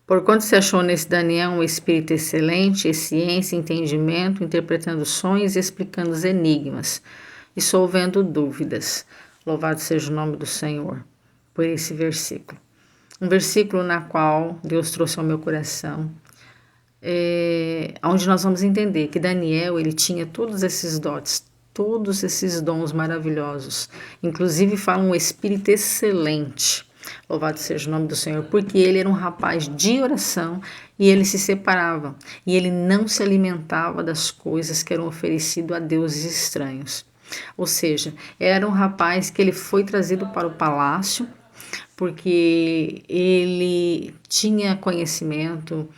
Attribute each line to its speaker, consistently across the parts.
Speaker 1: Porquanto se achou nesse Daniel um espírito excelente, e ciência, entendimento, interpretando sonhos e explicando os enigmas, dissolvendo dúvidas. Louvado seja o nome do Senhor por esse versículo. Um versículo na qual Deus trouxe ao meu coração, onde nós vamos entender que Daniel, ele tinha todos esses dotes, todos esses dons maravilhosos. Inclusive fala um espírito excelente. Louvado seja o nome do Senhor, porque ele era um rapaz de oração e ele se separava. E ele não se alimentava das coisas que eram oferecidas a deuses estranhos. Ou seja, era um rapaz que ele foi trazido para o palácio porque ele tinha conhecimento,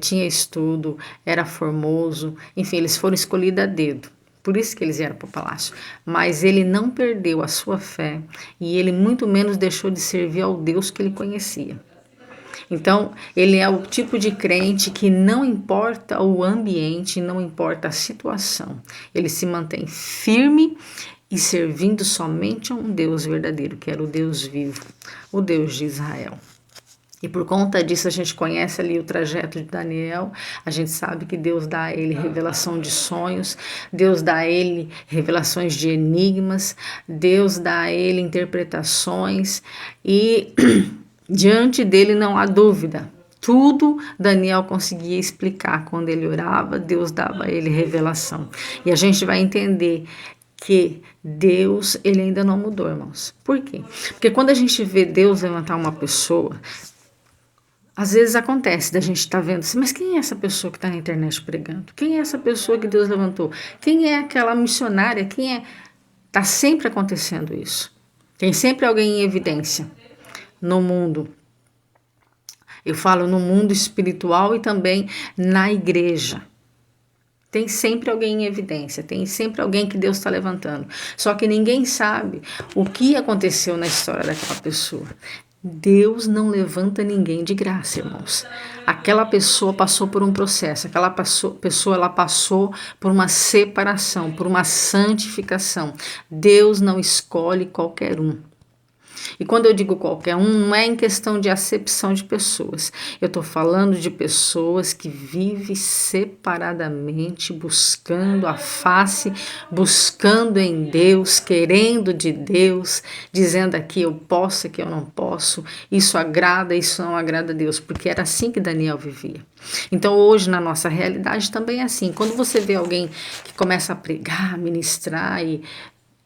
Speaker 1: tinha estudo, era formoso, enfim, eles foram escolhidos a dedo. Por isso que eles vieram para o palácio. Mas ele não perdeu a sua fé e ele muito menos deixou de servir ao Deus que ele conhecia. Então, ele é o tipo de crente que não importa o ambiente, não importa a situação. Ele se mantém firme e servindo somente a um Deus verdadeiro, que era o Deus vivo, o Deus de Israel. E por conta disso a gente conhece ali o trajeto de Daniel, a gente sabe que Deus dá a ele revelação de sonhos, Deus dá a ele revelações de enigmas, Deus dá a ele interpretações e diante dele não há dúvida. Tudo Daniel conseguia explicar. Quando ele orava, Deus dava a ele revelação. E a gente vai entender que Deus, ele ainda não mudou, irmãos. Por quê? Porque quando a gente vê Deus levantar uma pessoa, às vezes acontece da gente estar vendo assim, mas quem é essa pessoa que está na internet pregando? Quem é essa pessoa que Deus levantou? Quem é aquela missionária? Quem é? Está sempre acontecendo isso. Tem sempre alguém em evidência no mundo. Eu falo no mundo espiritual e também na igreja. Tem sempre alguém em evidência, tem sempre alguém que Deus está levantando. Só que ninguém sabe o que aconteceu na história daquela pessoa. Deus não levanta ninguém de graça, irmãos. Aquela pessoa passou por um processo, aquela pessoa ela passou por uma separação, por uma santificação. Deus não escolhe qualquer um. E quando eu digo qualquer um, não é em questão de acepção de pessoas. Eu estou falando de pessoas que vivem separadamente, buscando a face, buscando em Deus, querendo de Deus, dizendo aqui eu posso, aqui eu não posso, isso agrada, isso não agrada a Deus, porque era assim que Daniel vivia. Então hoje na nossa realidade também é assim. Quando você vê alguém que começa a pregar, ministrar e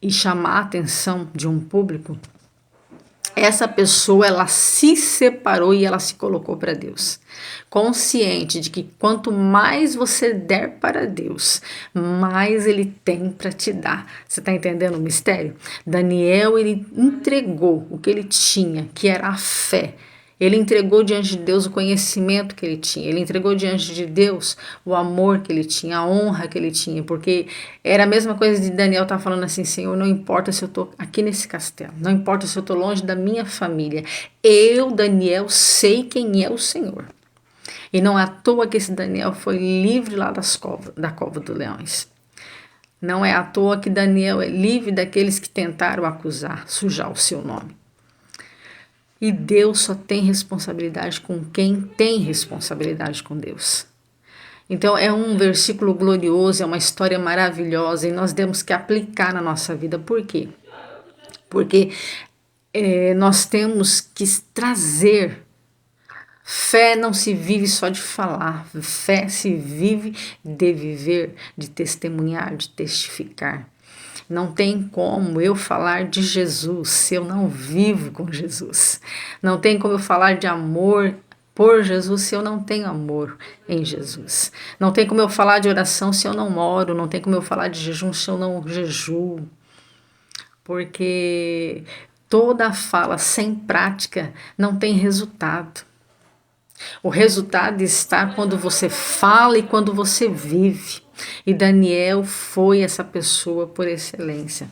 Speaker 1: chamar a atenção de um público, essa pessoa ela se separou e ela se colocou para Deus, consciente de que quanto mais você der para Deus, mais Ele tem para te dar. Você está entendendo o mistério? Daniel, ele entregou o que ele tinha, que era a fé. Ele entregou diante de Deus o conhecimento que ele tinha, ele entregou diante de Deus o amor que ele tinha, a honra que ele tinha, porque era a mesma coisa de Daniel estar falando assim, Senhor, não importa se eu estou aqui nesse castelo, não importa se eu estou longe da minha família, eu, Daniel, sei quem é o Senhor. E não é à toa que esse Daniel foi livre lá da cova dos leões. Não é à toa que Daniel é livre daqueles que tentaram acusar, sujar o seu nome. E Deus só tem responsabilidade com quem tem responsabilidade com Deus. Então é um versículo glorioso, é uma história maravilhosa e nós temos que aplicar na nossa vida. Por quê? Porque nós temos que trazer. Fé não se vive só de falar, fé se vive de viver, de testemunhar, de testificar. Não tem como eu falar de Jesus se eu não vivo com Jesus. Não tem como eu falar de amor por Jesus se eu não tenho amor em Jesus. Não tem como eu falar de oração se eu não oro. Não tem como eu falar de jejum se eu não jejuo. Porque toda fala sem prática não tem resultado. O resultado está quando você fala e quando você vive. E Daniel foi essa pessoa por excelência.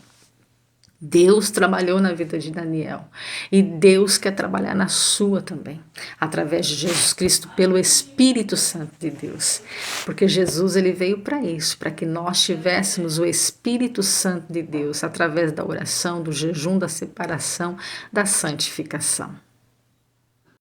Speaker 1: Deus trabalhou na vida de Daniel e Deus quer trabalhar na sua também, através de Jesus Cristo, pelo Espírito Santo de Deus, porque Jesus ele veio para isso, para que nós tivéssemos o Espírito Santo de Deus através da oração, do jejum, da separação, da santificação.